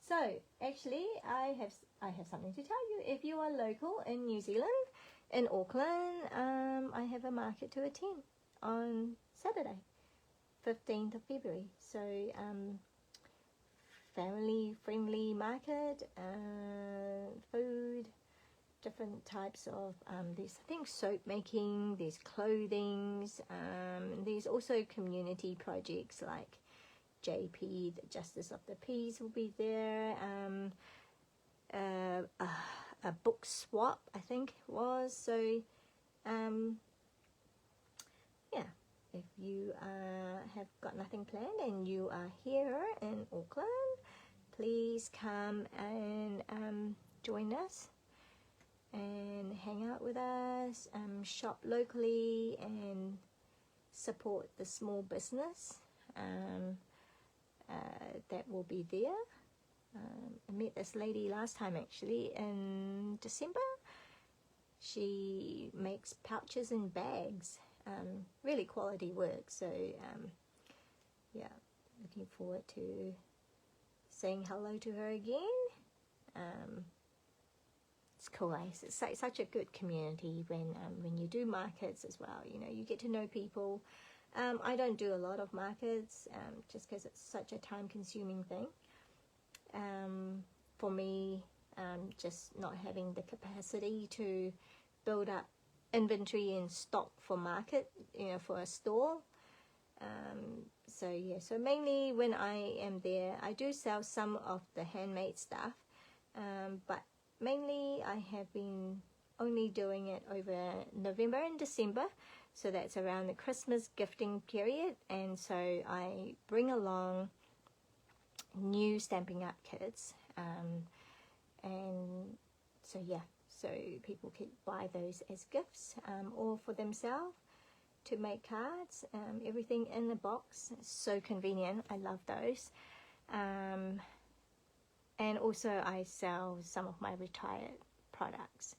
So actually, I have something to tell you. If you are local in New Zealand, in Auckland, I have a market to attend on Saturday, 15th of February. So family friendly market, food, different types of there's I think soap making, there's clothing, there's also community projects like JP, the Justice of the Peace, will be there. A book swap, I think it was. So yeah, if you have got nothing planned and you are here in Auckland, please come and join us and hang out with us, shop locally and support the small business that will be there. I met this lady last time actually in December. She makes pouches and bags, really quality work. So yeah, looking forward to saying hello to her again. It's cool, it's such a good community when you do markets as well. You know, you get to know people. I don't do a lot of markets just because it's such a time-consuming thing. For me, just not having the capacity to build up inventory and stock for market, you know, for a store. So yeah, so mainly when I am there, I do sell some of the handmade stuff, but mainly I have been only doing it over November and December, so that's around the Christmas gifting period. And so I bring along new Stampin' Up kits, and so yeah, so people could buy those as gifts, or for themselves to make cards. Everything in the box, it's so convenient. I love those. And also I sell some of my retired products.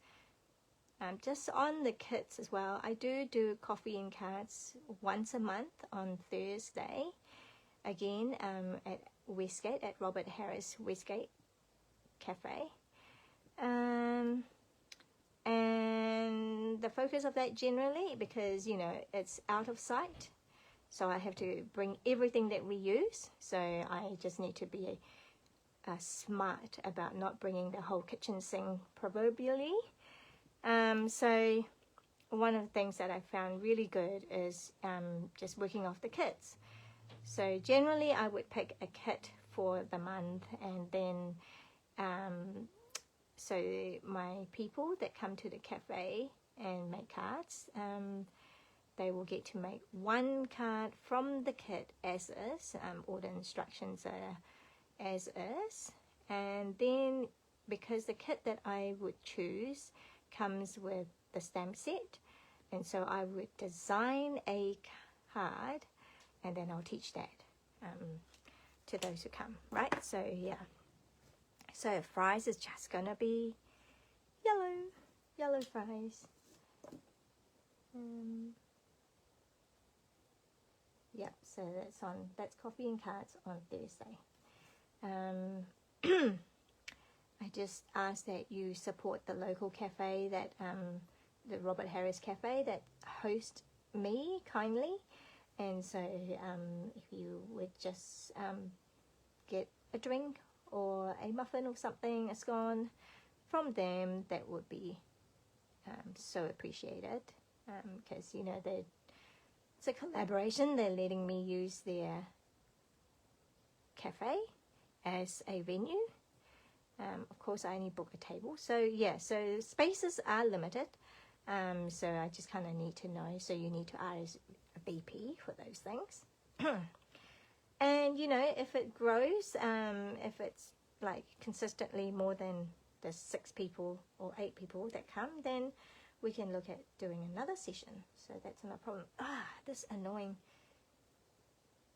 Just on the kits as well, I do coffee and cards once a month on Thursday, again at Westgate, at Robert Harris Westgate Cafe. And the focus of that generally, because you know it's out of sight, so I have to bring everything that we use, so I just need to be smart about not bringing the whole kitchen sink proverbially. So one of the things that I found really good is just working off the kits. So generally I would pick a kit for the month, and then so my people that come to the cafe and make cards, they will get to make one card from the kit as is, all the instructions are as is. And then because the kit that I would choose comes with the stamp set, and so I would design a card and then I'll teach that to those who come, right? So yeah, so fries is just gonna be yellow fries. so that's coffee and cards on Thursday. I just ask that you support the local cafe, that the Robert Harris Cafe, that host me kindly. And so if you would just get a drink or a muffin or something, a scone from them, that would be so appreciated, because you know, it's a collaboration. They're letting me use their cafe as a venue. Of course, I only book a table, so yeah, so spaces are limited, so I just kind of need to know. So you need to RSVP for those things. And you know, if it grows, if it's like consistently more than the 6 people or 8 people that come, then we can look at doing another session. So that's not a problem. This annoying,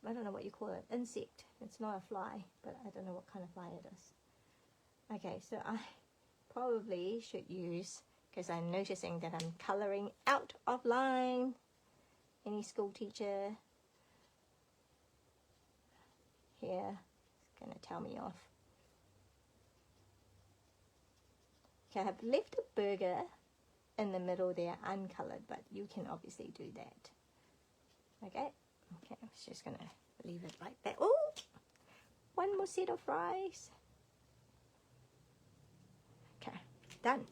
I don't know what you call it, insect. It's not a fly, but I don't know what kind of fly it is. Okay, so I probably should use, because I'm noticing that I'm colouring out of line. Any school teacher here is going to tell me off. Okay, I've left a burger in the middle there uncoloured, but you can obviously do that. Okay, I'm just going to leave it like that. Oh, one more set of fries. Okay, done.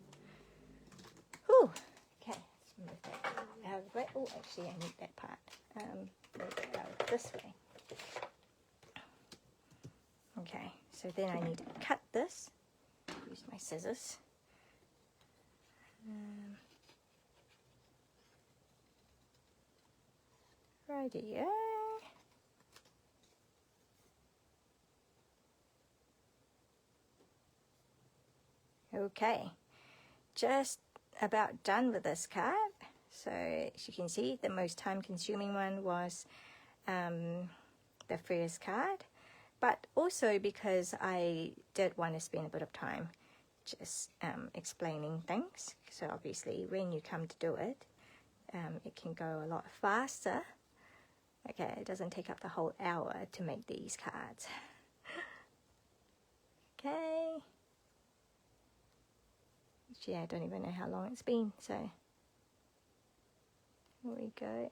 Whew. Okay, let's move that out of the way. Oh, actually, I need that part. Move it out this way. Okay, so then I need to cut this. Use my scissors. Rightio. Okay, just about done with this card. So as you can see, the most time consuming one was the first card, but also because I did want to spend a bit of time just explaining things. So obviously when you come to do it, it can go a lot faster. Okay, it doesn't take up the whole hour to make these cards. Okay. Yeah, I don't even know how long it's been, so here we go.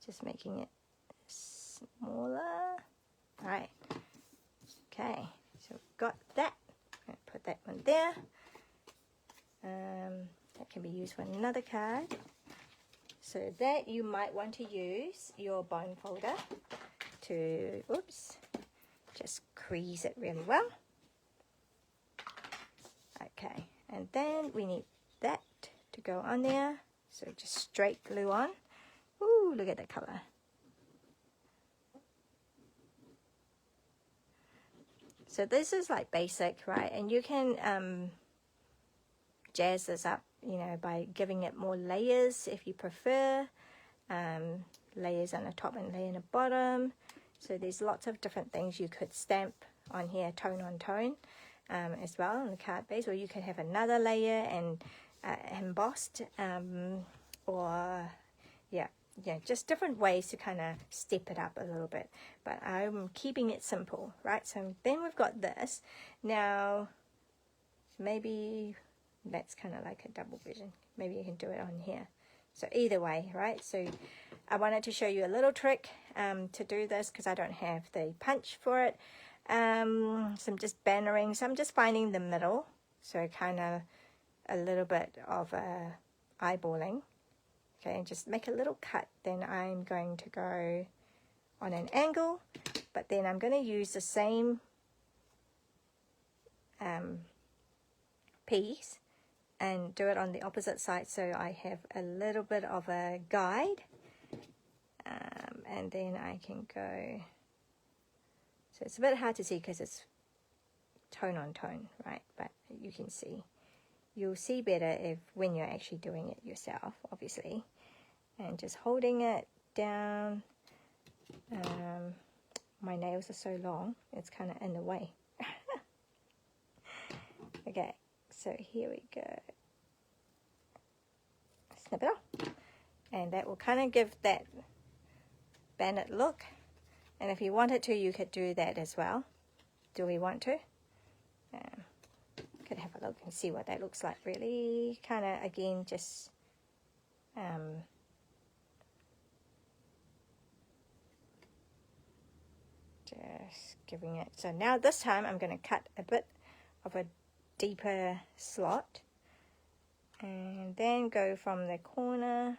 Just making it smaller. Alright, okay, so we've got that. I'm going to put that one there. That can be used for another card. So that you might want to use your bone folder to, oops, just crease it really well. Okay, and then we need that to go on there. So just straight glue on. Ooh, look at the color. So this is like basic, right? And you can jazz this up, you know, by giving it more layers if you prefer. Layers on the top and layer on the bottom. So there's lots of different things you could stamp on here, tone on tone, as well on the card base. Or you could have another layer and embossed, or yeah, just different ways to kind of step it up a little bit. But I'm keeping it simple, right? So then we've got this. Now, maybe that's kind of like a double vision. Maybe you can do it on here. So either way, right? So I wanted to show you a little trick to do this because I don't have the punch for it. So I'm just bannering. So I'm just finding the middle. So kind of a little bit of eyeballing. Okay, and just make a little cut. Then I'm going to go on an angle, but then I'm going to use the same piece and do it on the opposite side, so I have a little bit of a guide, and then I can go. So it's a bit hard to see because it's tone on tone, right? But you can see. You'll see better if when you're actually doing it yourself, obviously. And just holding it down. My nails are so long, it's kind of in the way. Okay, so here we go. Just snip it off. And that will kind of give that banded look. And if you wanted to, you could do that as well. Do we want to? Could have a look and see what that looks like. Really kind of, again, just giving it. So now this time I'm going to cut a bit of a deeper slot and then go from the corner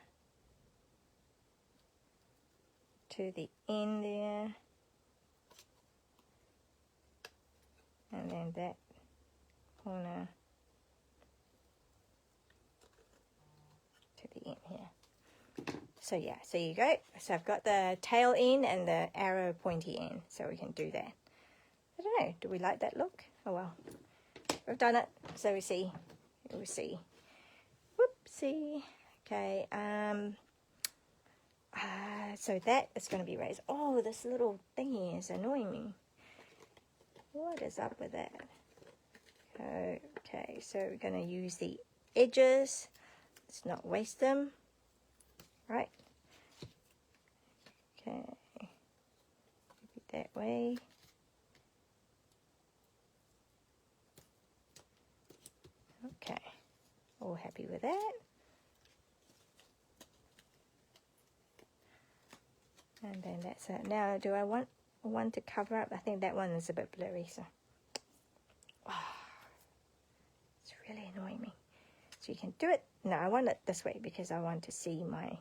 to the end there, and then that corner to the end here. So yeah, so you go. So I've got the tail end and the arrow pointy end, so we can do that. I don't know, do we like that look? Oh well, we've done it, so we see. We'll see. Whoopsie. Okay, so that is going to be raised. Oh, this little thingy is annoying me. What is up with that? Okay, so we're going to use the edges. Let's not waste them. Right. Okay. Maybe that way. Okay. All happy with that. And then that's it. Now, do I want one to cover up? I think that one is a bit blurry, so. Oh, it's really annoying me. So you can do it. No, I want it this way because I want to see my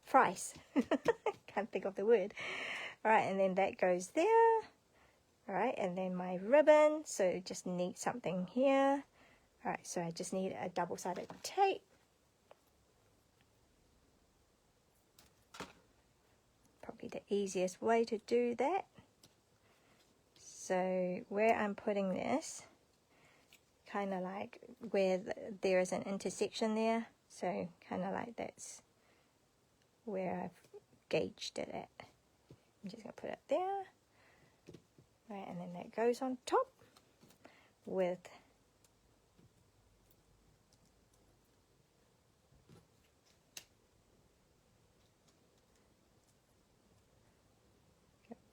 fries. Can't think of the word. All right, and then that goes there. All right, and then my ribbon. So just need something here. All right, so I just need a double-sided tape. Probably the easiest way to do that. So where I'm putting this, kind of like where there is an intersection there. So kind of like that's where I've gauged it at. I'm just going to put it there. Right, and then that goes on top with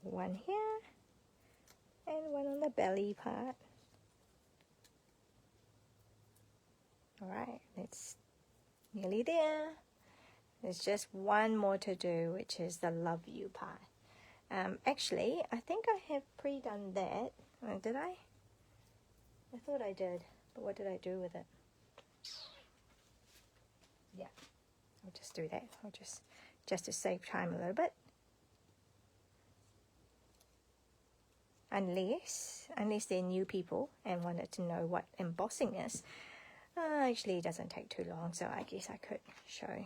one here and one on the belly part. All right, it's nearly there. There's just one more to do, which is the love you part. Actually, I think I have pre-done that. Did I? I thought I did, but what did I do with it? Yeah, I'll just do that. I'll just to save time a little bit. Unless they're new people and wanted to know what embossing is. Actually, it doesn't take too long, so I guess I could show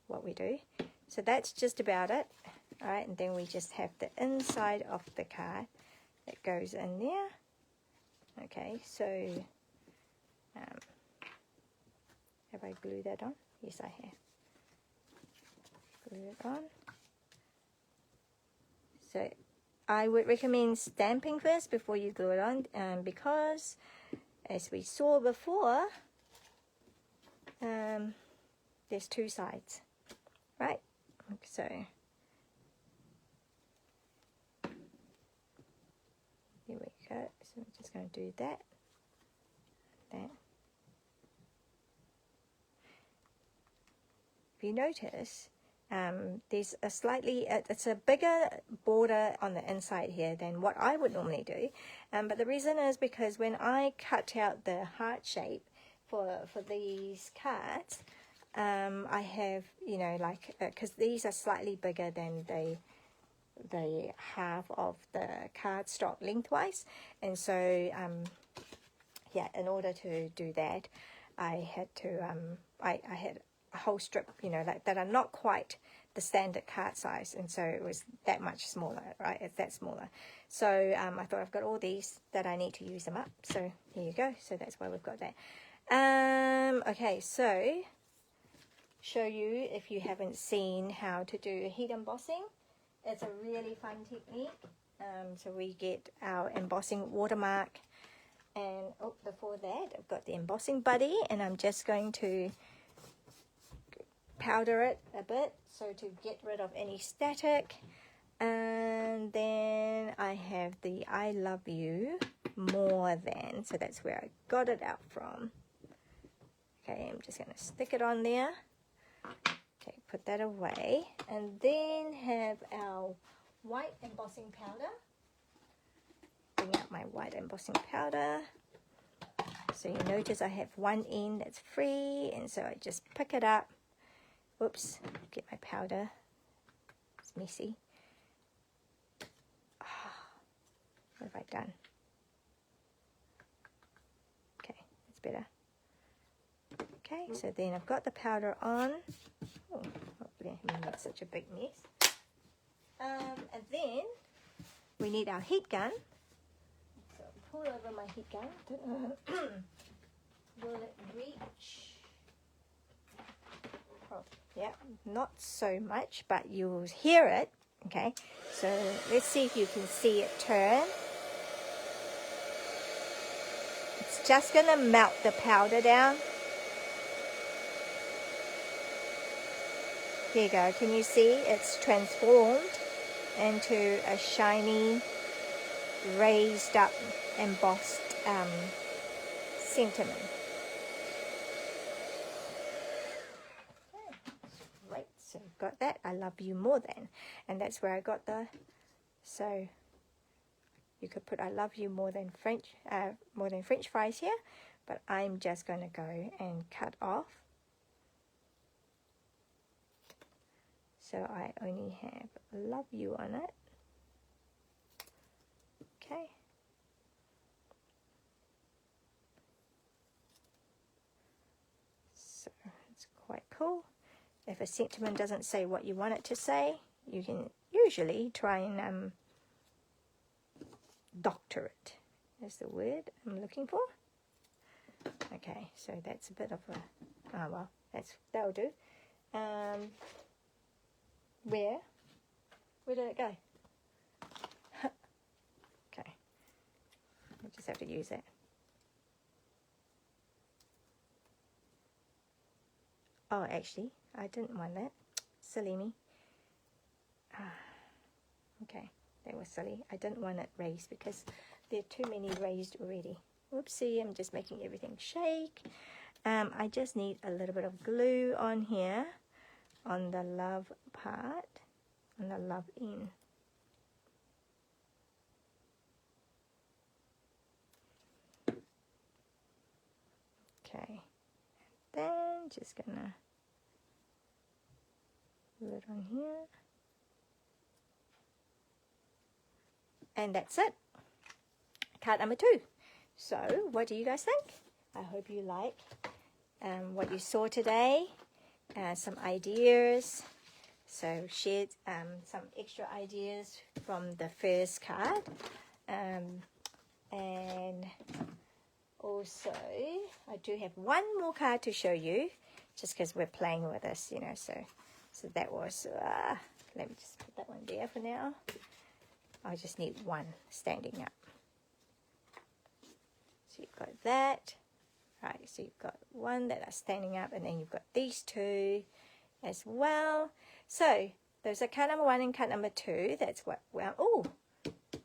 what we do. So that's just about it. All right, and then we just have the inside of the card that goes in there. Okay, so have I glued that on? Yes, I have. Glue it on. So I would recommend stamping first before you glue it on, because as we saw before, there's two sides, right? So here we go. So I'm just going to do that. If you notice, there's a slightly, it's a bigger border on the inside here than what I would normally do. But the reason is because when I cut out the heart shape for these cards, I have, you know, like, because these are slightly bigger than the half of the cardstock lengthwise, and so yeah, in order to do that, I had to I had a whole strip, you know, like that are not quite the standard card size, and so it was that much smaller, right? It's that smaller. So I thought I've got all these that I need to use them up. So here you go. So that's why we've got that. Okay, so show you if you haven't seen how to do heat embossing. It's a really fun technique. So we get our embossing watermark. And oh, before that, I've got the embossing buddy, and I'm just going to powder it a bit so to get rid of any static. And then I have the I love you more than, so that's where I got it out from. Okay, I'm just going to stick it on there. Okay, put that away, and then have our white embossing powder. Bring out my white embossing powder. So you notice I have one end that's free, and so I just pick it up. Whoops, get my powder. It's messy. What have I done? Okay, that's better. Okay, so then I've got the powder on. Oh, hopefully I haven't made such a big mess. And then we need our heat gun. So pull over my heat gun. Will it reach? Oh, yeah, not so much, but you'll hear it. Okay, so let's see if you can see it turn. It's just going to melt the powder down. Here you go. Can you see? It's transformed into a shiny, raised up, embossed sentiment. Right, so got that. I love you more than. And that's where I got the, so you could put I love you more than French fries here, but I'm just going to go and cut off. So I only have love you on it. Okay. So it's quite cool. If a sentiment doesn't say what you want it to say, you can usually try and doctor it, is the word I'm looking for. Okay, so that's a bit of a, oh well, that'll do. Where did it go? Okay, I just have to use that. Oh, actually, I didn't want that. Silly me. Okay, that was silly. I didn't want it raised because there are too many raised already. Whoopsie, I'm just making everything shake. I just need a little bit of glue on here, on the love part, on the love end. Okay, then just gonna put it on here. And that's it. Card number 2. So, what do you guys think? I hope you like what you saw today. Some ideas. So, shared some extra ideas from the first card. And also, I do have one more card to show you, just because we're playing with this, you know. So that was, let me just put that one there for now. I just need one standing up. So you've got that. Right, so you've got one that are standing up, and then you've got these two as well. So those are card number 1 and card number 2. That's what, well, oh,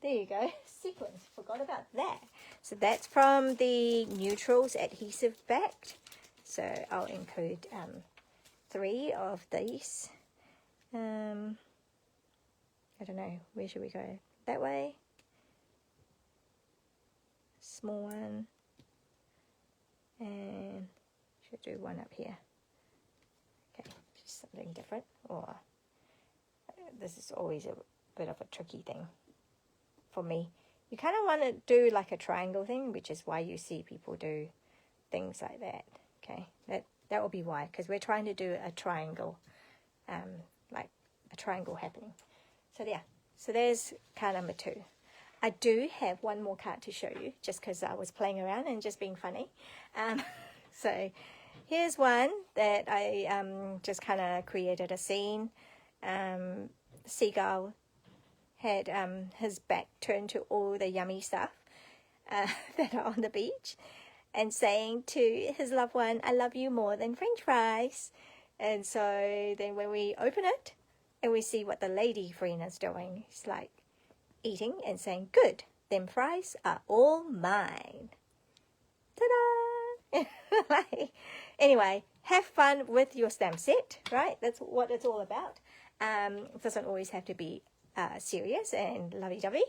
there you go. Sequins, forgot about that. So that's from the Neutrals adhesive backed. So I'll include 3 of these. I don't know, where should we go? That way. Small one. And should do one up here. Okay, just something different. Or this is always a bit of a tricky thing for me. You kind of want to do like a triangle thing, which is why you see people do things like that. Okay, that will be why, because we're trying to do a triangle, like a triangle happening. So yeah, so there's card number 2. I do have one more card to show you, just because I was playing around and just being funny. So here's one that I just kind of created a scene. Seagull had his back turned to all the yummy stuff that are on the beach, and saying to his loved one, I love you more than French fries. And so then when we open it and we see what the lady friend is doing, it's like eating and saying, good, them fries are all mine. Ta-da! Anyway, have fun with your stamp set, right? That's what it's all about. It doesn't always have to be serious and lovey-dovey.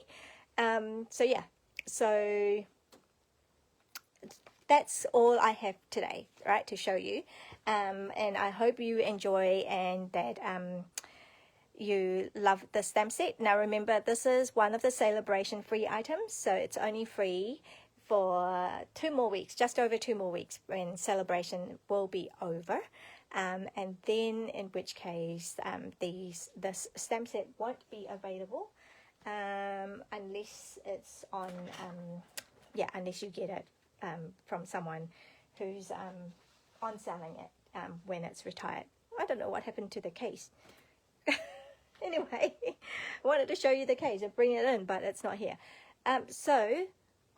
So yeah, so that's all I have today, right, to show you. And I hope you enjoy and that you love the stamp set. Now remember, this is one of the Sale-a-bration free items, so it's only free for 2 more weeks, just over 2 more weeks, when Sale-a-bration will be over. And then in which case this stamp set won't be available unless it's on, unless you get it from someone who's on selling it when it's retired. I don't know what happened to the case. Anyway, I wanted to show you the case and bring it in, but it's not here. So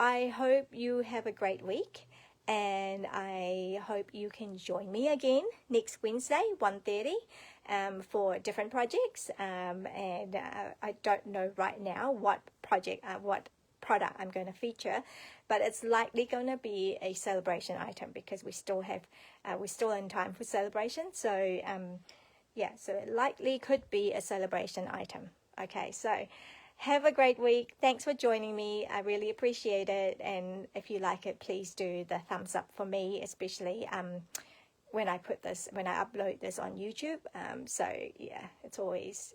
I hope you have a great week, and I hope you can join me again next Wednesday, 1:30, for different projects. And I don't know right now what project, what product I'm going to feature, but it's likely going to be a Sale-a-bration item because we still have, we're still in time for Sale-a-bration. So yeah, so it likely could be a Sale-a-bration item. Okay, so have a great week. Thanks for joining me. I really appreciate it. And if you like it, please do the thumbs up for me, especially when I upload this on YouTube. So yeah, it's always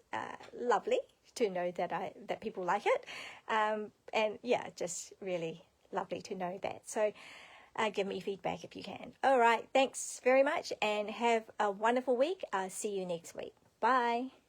lovely to know that people like it. And yeah, just really lovely to know that. So give me feedback if you can. All right, thanks very much and have a wonderful week. I'll see you next week. Bye.